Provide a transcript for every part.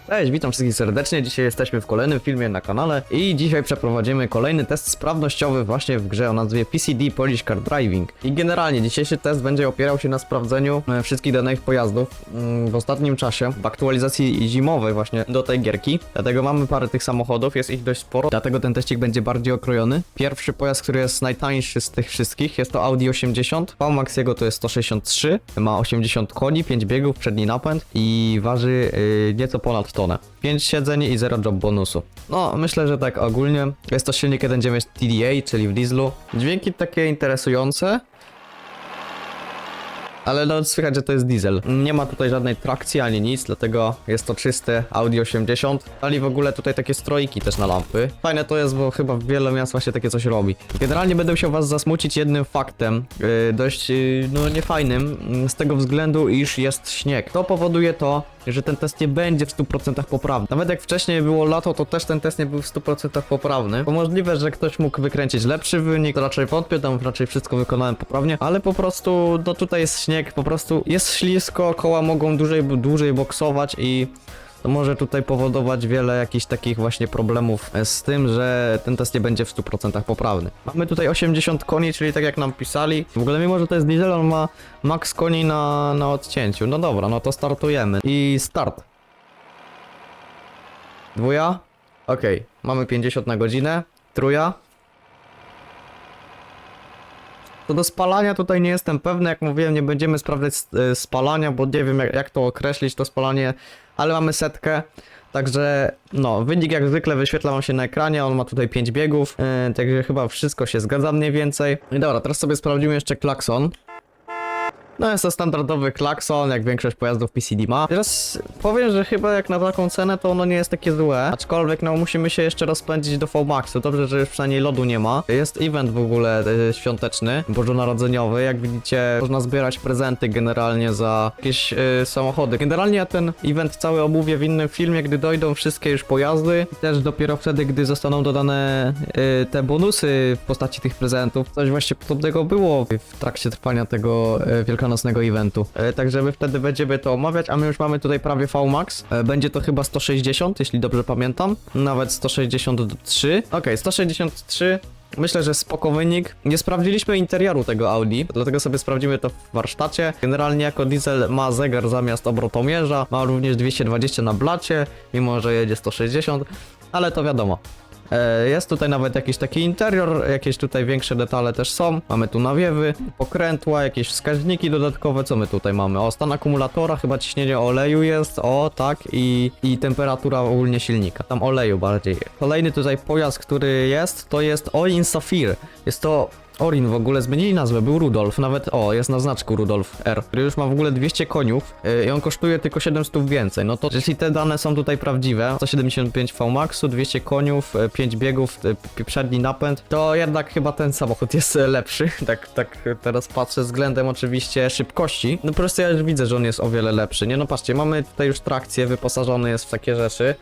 Cześć, witam wszystkich serdecznie. Dzisiaj jesteśmy w kolejnym filmie na kanale i dzisiaj przeprowadzimy kolejny test sprawnościowy właśnie w grze o nazwie PCD Polish Car Driving. I generalnie dzisiejszy test będzie opierał się na sprawdzeniu wszystkich danych pojazdów w ostatnim czasie, w aktualizacji zimowej właśnie do tej gierki. Dlatego mamy parę tych samochodów, jest ich dość sporo, dlatego ten teścik będzie bardziej okrojony. Pierwszy pojazd, który jest najtańszy z tych wszystkich, jest to Audi 80. VMAX jego to jest 163, ma 80 koni, 5 biegów, przedni napęd i waży nieco ponad tonę. 5 siedzeń i 0 job bonusu. No, myślę, że tak ogólnie. Jest to silnik 1.9 TDA, czyli w dieslu. Dźwięki takie interesujące. Ale no, słychać, że to jest diesel. Nie ma tutaj żadnej trakcji ani nic, dlatego jest to czyste Audi 80. Dali w ogóle tutaj takie strojki też na lampy. Fajne to jest, bo chyba wiele miast właśnie takie coś robi. Generalnie będę musiał was zasmucić jednym faktem, dość no niefajnym, z tego względu, iż jest śnieg. To powoduje to, że ten test nie będzie w 100% poprawny. Nawet jak wcześniej było lato, to też ten test nie był w 100% poprawny. Bo możliwe, że ktoś mógł wykręcić lepszy wynik, to raczej wątpię, tam raczej wszystko wykonałem poprawnie, ale po prostu, no tutaj jest śnieg, po prostu jest ślisko, koła mogą dłużej boksować i to może tutaj powodować wiele jakichś takich właśnie problemów z tym, że ten test nie będzie w 100% poprawny. Mamy tutaj 80 koni, czyli tak jak nam pisali. W ogóle mimo, że to jest diesel, on ma max koni na odcięciu. No dobra, no to startujemy. I start. Dwuja. Okej, mamy 50 na godzinę. Truja. Co do spalania tutaj nie jestem pewny, jak mówiłem, nie będziemy sprawdzać spalania, bo nie wiem jak to określić, to spalanie, ale mamy setkę, także no, wynik jak zwykle wyświetla wam się na ekranie, on ma tutaj 5 biegów, także chyba wszystko się zgadza mniej więcej. I dobra, teraz sobie sprawdzimy jeszcze klakson. No jest to standardowy klakson, jak większość pojazdów PCD ma. Teraz powiem, że chyba jak na taką cenę to ono nie jest takie złe. Aczkolwiek no musimy się jeszcze rozpędzić do VMAX-u. Dobrze, że już przynajmniej lodu nie ma. Jest event w ogóle świąteczny, bożonarodzeniowy. Jak widzicie, można zbierać prezenty generalnie za jakieś samochody. Generalnie ja ten event cały omówię w innym filmie, gdy dojdą wszystkie już pojazdy. Też dopiero wtedy, gdy zostaną dodane te bonusy w postaci tych prezentów. Coś właśnie podobnego było w trakcie trwania tego wielkanocnego eventu. Także my wtedy będziemy to omawiać, a my już mamy tutaj prawie VMAX. Będzie to chyba 160, jeśli dobrze pamiętam. Nawet 163. Okej, 163. Myślę, że spoko wynik. Nie sprawdziliśmy interioru tego Audi, dlatego sobie sprawdzimy to w warsztacie. Generalnie jako diesel ma zegar zamiast obrotomierza, ma również 220 na blacie, mimo że jedzie 160, ale to wiadomo. Jest tutaj nawet jakiś taki interior, jakieś tutaj większe detale też są. Mamy tu nawiewy, pokrętła, jakieś wskaźniki dodatkowe. Co my tutaj mamy? O, stan akumulatora, chyba ciśnienie oleju jest, o tak, i temperatura ogólnie silnika. Tam oleju bardziej. Kolejny tutaj pojazd, który jest, to jest Orin Sapphire. Jest to Orin, w ogóle zmienili nazwę, był Rudolf, nawet jest na znaczku Rudolf R, który już ma w ogóle 200 koniów i on kosztuje tylko 700 więcej. No to jeśli te dane są tutaj prawdziwe, 175 VMAX-u, 200 koniów, 5 biegów, przedni napęd, to jednak chyba ten samochód jest lepszy. Tak teraz patrzę względem oczywiście szybkości. No po prostu ja już widzę, że on jest o wiele lepszy. Nie no patrzcie, mamy tutaj już trakcję, wyposażony jest w takie rzeczy.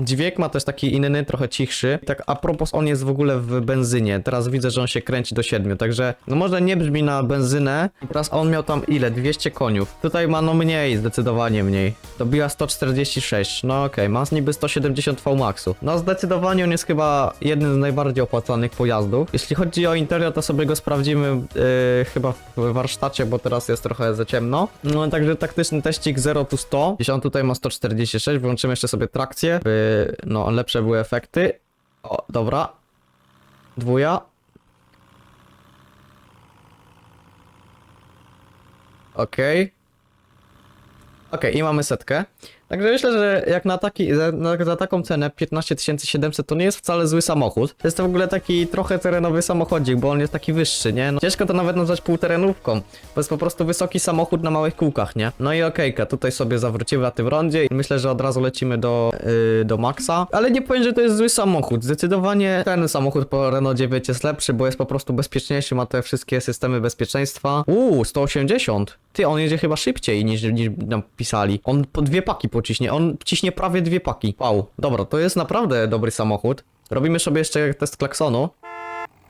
Dźwięk ma też taki inny, trochę cichszy. Tak a propos, on jest w ogóle w benzynie. Teraz widzę, że on się kręci do 7, także no może nie brzmi na benzynę. Teraz on miał tam ile? 200 koniów. Tutaj ma no mniej, zdecydowanie mniej. Dobiła 146. No okej, ma niby 170 VMAX-u. No zdecydowanie on jest chyba jednym z najbardziej opłacanych pojazdów. Jeśli chodzi o interior, to sobie go sprawdzimy chyba w warsztacie, bo teraz jest trochę za ciemno. No także taktyczny teścik 0-100. Gdzieś on tutaj ma 146. Włączymy jeszcze sobie trakcję. No, lepsze były efekty. O, dobra. Dwuja. Okej. Okej, i mamy setkę. Także myślę, że jak na za taką cenę 15 700 to nie jest wcale zły samochód. To jest to w ogóle taki trochę terenowy samochodzik, bo on jest taki wyższy, nie? No, ciężko to nawet nazwać półterenówką, bo jest po prostu wysoki samochód na małych kółkach, nie? No i okejka, tutaj sobie zawrócimy na tym rondzie i myślę, że od razu lecimy do Maxa. Ale nie powiem, że to jest zły samochód. Zdecydowanie ten samochód po Renault 9 jest lepszy, bo jest po prostu bezpieczniejszy, ma te wszystkie systemy bezpieczeństwa. 180. Ty, on jedzie chyba szybciej niż nam pisali. On po 2 paki pociśnie, on ciśnie prawie 2 paki. Wow, dobra, to jest naprawdę dobry samochód. Robimy sobie jeszcze test klaksonu.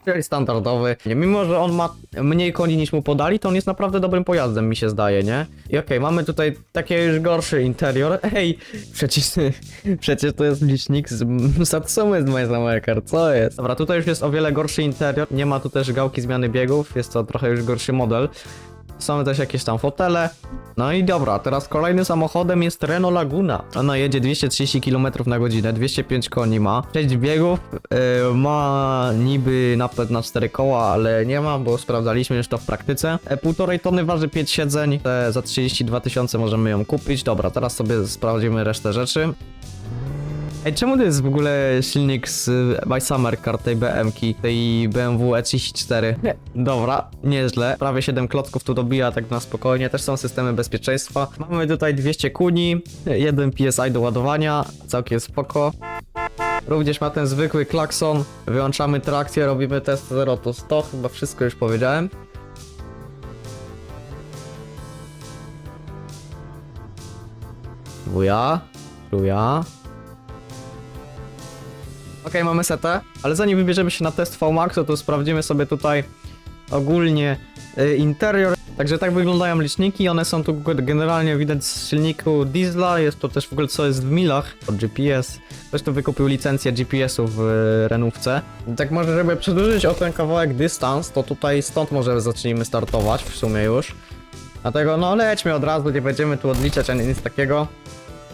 czyli standardowy. Mimo, że on ma mniej koni niż mu podali, to on jest naprawdę dobrym pojazdem, mi się zdaje, nie? I okej, mamy tutaj taki już gorszy interior. Ej, przecież to jest licznik z Satsumy z My Summer Car, co jest? Dobra, tutaj już jest o wiele gorszy interior, nie ma tu też gałki zmiany biegów, jest to trochę już gorszy model. Są też jakieś tam fotele. No i dobra, teraz kolejnym samochodem jest Renault Laguna. Ona jedzie 230 km na godzinę, 205 koni ma, 6 biegów, ma niby napęd na 4 koła, ale nie ma, bo sprawdzaliśmy już to w praktyce. 1,5 tony waży 5 siedzeń, za 32 000 możemy ją kupić. Dobra, teraz sobie sprawdzimy resztę rzeczy. Ej, czemu to jest w ogóle silnik z My Summer Car, tej BM-ki, tej BMW E34? Dobra, nieźle. Prawie 7 klocków tu dobija tak na spokojnie. Też są systemy bezpieczeństwa. Mamy tutaj 200 kuni, 1 PSI do ładowania, całkiem spoko. Również ma ten zwykły klakson. Wyłączamy trakcję, robimy test 0 to 100, chyba wszystko już powiedziałem. Buja. Okej, mamy setę, ale zanim wybierzemy się na test VMAX, to sprawdzimy sobie tutaj ogólnie interior. Także tak wyglądają liczniki, one są tu generalnie widać z silniku diesla, jest to też w ogóle co jest w milach, od GPS. Ktoś tu wykupił licencję GPS-u w Renówce. Tak może, żeby przedłużyć o ten kawałek dystans, to tutaj stąd może zacznijmy startować w sumie już. Dlatego no lećmy od razu, nie będziemy tu odliczać ani nic takiego.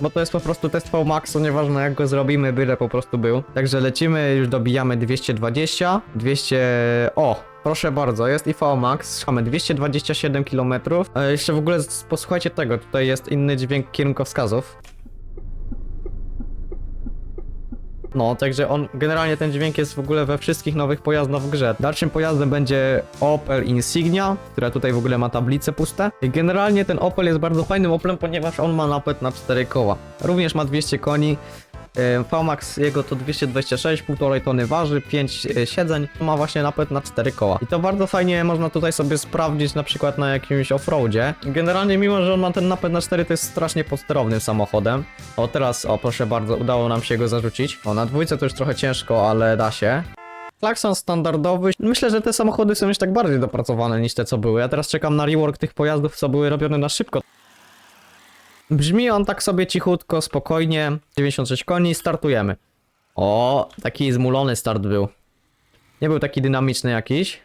Bo to jest po prostu test VMAXu, nieważne jak go zrobimy, byle po prostu był. Także lecimy, już dobijamy 220, 200... O! Proszę bardzo, jest i VMAX, mamy 227 km. Jeszcze w ogóle posłuchajcie tego, tutaj jest inny dźwięk kierunkowskazów. No, także on, generalnie ten dźwięk jest w ogóle we wszystkich nowych pojazdach w grze. Dalszym pojazdem będzie Opel Insignia, która tutaj w ogóle ma tablice puste. I generalnie ten Opel jest bardzo fajnym Oplem, ponieważ on ma napęd na 4 koła. Również ma 200 koni. VMAX jego to 226, 1,5 tony waży, 5 siedzeń, ma właśnie napęd na 4 koła. I to bardzo fajnie można tutaj sobie sprawdzić na przykład na jakimś offroadzie. Generalnie mimo, że on ma ten napęd na 4, to jest strasznie podsterownym samochodem. O teraz, o proszę bardzo, udało nam się go zarzucić. O na dwójce to już trochę ciężko, ale da się. Klakson standardowy. Myślę, że te samochody są już tak bardziej dopracowane niż te co były. Ja teraz czekam na rework tych pojazdów, co były robione na szybko. Brzmi on tak sobie cichutko, spokojnie. 96 koni, startujemy. O, taki zmulony start był. Nie był taki dynamiczny jakiś.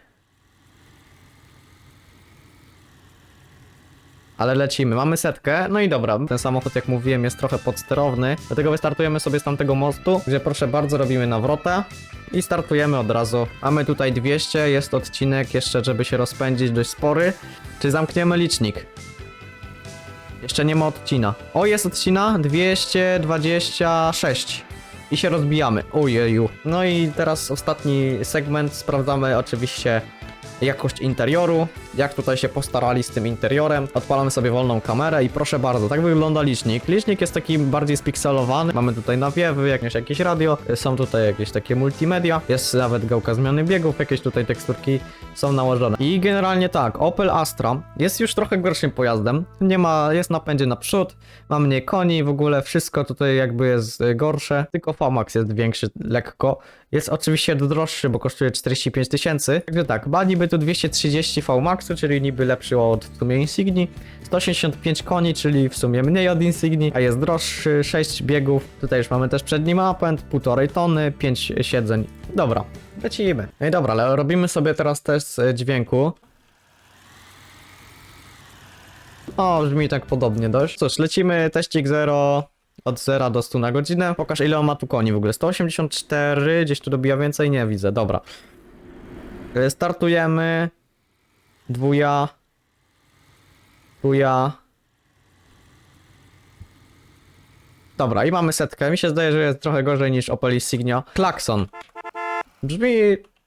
Ale lecimy, mamy setkę, no i dobra. Ten samochód, jak mówiłem, jest trochę podsterowny. Dlatego wystartujemy sobie z tamtego mostu, gdzie proszę bardzo robimy nawrotę. I startujemy od razu. Mamy tutaj 200, jest odcinek jeszcze, żeby się rozpędzić, dość spory. Czy zamkniemy licznik? Jeszcze nie ma odcina. O, jest odcina 226. I się rozbijamy. Ojeju. No i teraz ostatni segment. Sprawdzamy oczywiście jakość interioru. Jak tutaj się postarali z tym interiorem. Odpalamy sobie wolną kamerę i proszę bardzo, tak wygląda licznik. Licznik jest taki bardziej spikselowany. Mamy tutaj nawiewy, jakieś radio. Są tutaj jakieś takie multimedia. Jest nawet gałka zmiany biegów. Jakieś tutaj teksturki są nałożone. I generalnie tak, Opel Astra jest już trochę gorszym pojazdem. Nie ma, jest napędzie naprzód. Ma mniej koni, w ogóle wszystko tutaj jakby jest gorsze. Tylko VMAX jest większy lekko. Jest oczywiście droższy, bo kosztuje 45 000. Także tak, ma niby tu 230 VMAXu, czyli niby lepszy od w sumie Insignii. 185 koni, czyli w sumie mniej od Insignii, a jest droższy, 6 biegów. Tutaj już mamy też przedni napęd, 1,5 tony, 5 siedzeń. Dobra, lecimy. No i dobra, ale robimy sobie teraz test dźwięku. O, brzmi tak podobnie dość. Cóż, lecimy teścik 0. Od 0 do 100 na godzinę. Pokaż ile on ma tu koni w ogóle. 184, gdzieś tu dobija więcej? Nie widzę, dobra. Startujemy. Dwuja. Dobra, i mamy setkę. Mi się zdaje, że jest trochę gorzej niż Opel Insignia. Klakson. Brzmi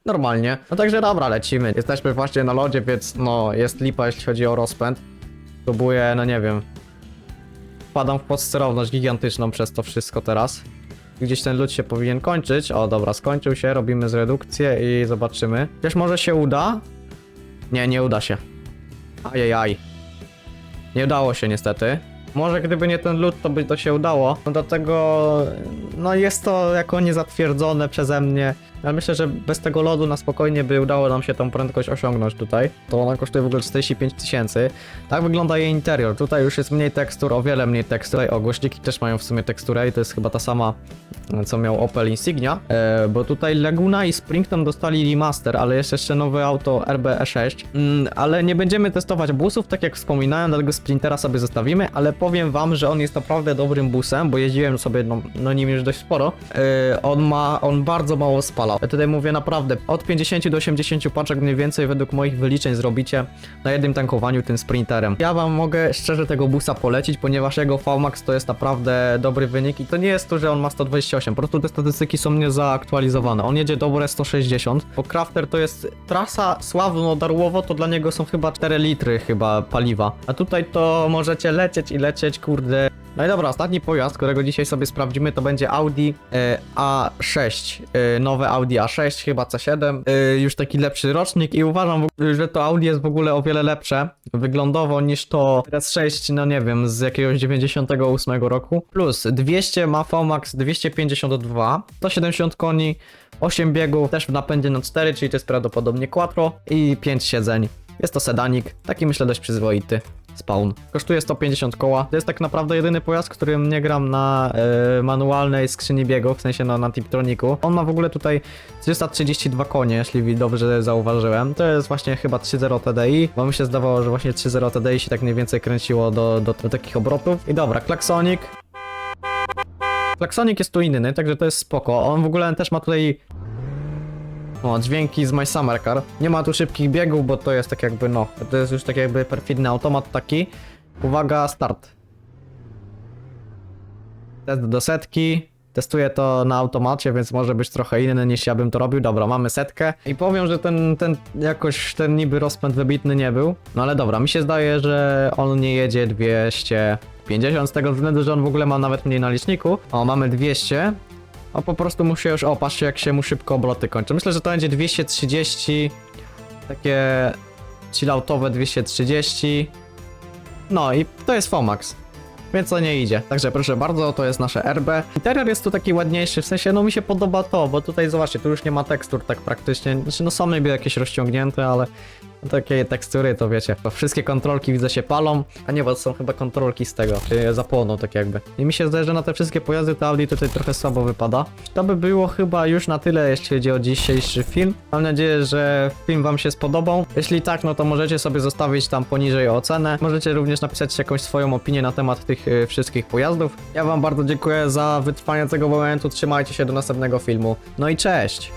normalnie. No także dobra, lecimy. Jesteśmy właśnie na lodzie, więc no jest lipa, jeśli chodzi o rozpęd. Próbuję, no nie wiem. Wpadam w podsterowność gigantyczną przez to wszystko teraz. Gdzieś ten lód się powinien kończyć. O, dobra, skończył się, robimy zredukcję i zobaczymy. Chociaż może się uda? Nie, nie uda się. Ajajaj. Nie udało się niestety. Może gdyby nie ten lód, to by to się udało. No dlatego, no jest to jako niezatwierdzone przeze mnie. ale myślę, że bez tego lodu na spokojnie by udało nam się tą prędkość osiągnąć tutaj. To ona kosztuje w ogóle 45 000. Tak wygląda jej interior. Tutaj już jest mniej tekstur, o wiele mniej tekstur. O, głośniki też mają w sumie teksturę i to jest chyba ta sama, co miał Opel Insignia. Bo tutaj Laguna i Springton dostali remaster, ale jest jeszcze nowe auto RBE6. Ale nie będziemy testować busów, tak jak wspominałem, dlatego Sprintera sobie zostawimy, ale powiem wam, że on jest naprawdę dobrym busem, bo jeździłem sobie no nim już dość sporo. On bardzo mało spalał. Ja tutaj mówię naprawdę, od 50 do 80 paczek mniej więcej według moich wyliczeń zrobicie na jednym tankowaniu tym Sprinterem. Ja wam mogę szczerze tego busa polecić, ponieważ jego VMAX to jest naprawdę dobry wynik i to nie jest to, że on ma 128, po prostu te statystyki są niezaaktualizowane. On jedzie dobre 160, bo Crafter to jest trasa Sławno-Darłowo, to dla niego są chyba 4 litry chyba paliwa. A tutaj to możecie lecieć i lecieć, kurde. No i dobra, ostatni pojazd, którego dzisiaj sobie sprawdzimy, to będzie Audi A6. Nowe Audi A6, chyba C7. Już taki lepszy rocznik i uważam, że to Audi jest w ogóle o wiele lepsze wyglądowo niż to RS6, no nie wiem, z jakiegoś 98 roku. Plus 200 ma VMAX 252, 170 koni, 8 biegów, też w napędzie na 4, czyli to jest prawdopodobnie quattro i 5 siedzeń. Jest to sedanik, taki myślę dość przyzwoity. Spawn. Kosztuje 150 koła. To jest tak naprawdę jedyny pojazd, którym nie gram na manualnej skrzyni biegów, w sensie na Tiptroniku. On ma w ogóle tutaj 332 konie, jeśli dobrze zauważyłem. To jest właśnie chyba 3.0 TDI, bo mi się zdawało, że właśnie 3.0 TDI się tak mniej więcej kręciło do takich obrotów. I dobra, klaksonik. Klaksonik jest tu inny, także to jest spoko. On w ogóle też ma tutaj dźwięki z My Summer Car. Nie ma tu szybkich biegów, bo to jest tak jakby, to jest już tak jakby perfidny automat taki. Uwaga, start. Test do setki. Testuję to na automacie, więc może być trochę inny niż ja bym to robił. Dobra, mamy setkę. I powiem, że ten niby rozpęd wybitny nie był. No ale dobra, mi się zdaje, że on nie jedzie 250 z tego względu, że on w ogóle ma nawet mniej na liczniku. O, mamy 200. O, po prostu mu się już, patrzcie jak się mu szybko obroty kończą. Myślę, że to będzie 230, takie chilloutowe 230. No i to jest VMAX, więc to nie idzie. Także proszę bardzo, to jest nasze RB. Interior jest tu taki ładniejszy, w sensie mi się podoba to, bo tutaj zobaczcie, tu już nie ma tekstur tak praktycznie. Znaczy są niby jakieś rozciągnięte, ale takie tekstury to wiecie, to wszystkie kontrolki widzę się palą, a nie, bo to są chyba kontrolki z tego, czyli zapłoną tak jakby. I mi się zdaje, że na te wszystkie pojazdy to Audi tutaj trochę słabo wypada. To by było chyba już na tyle, jeśli chodzi o dzisiejszy film. Mam nadzieję, że film wam się spodobał. Jeśli tak, no to możecie sobie zostawić tam poniżej ocenę. Możecie również napisać jakąś swoją opinię na temat tych wszystkich pojazdów. Ja wam bardzo dziękuję za wytrwanie tego momentu, trzymajcie się do następnego filmu. No i cześć!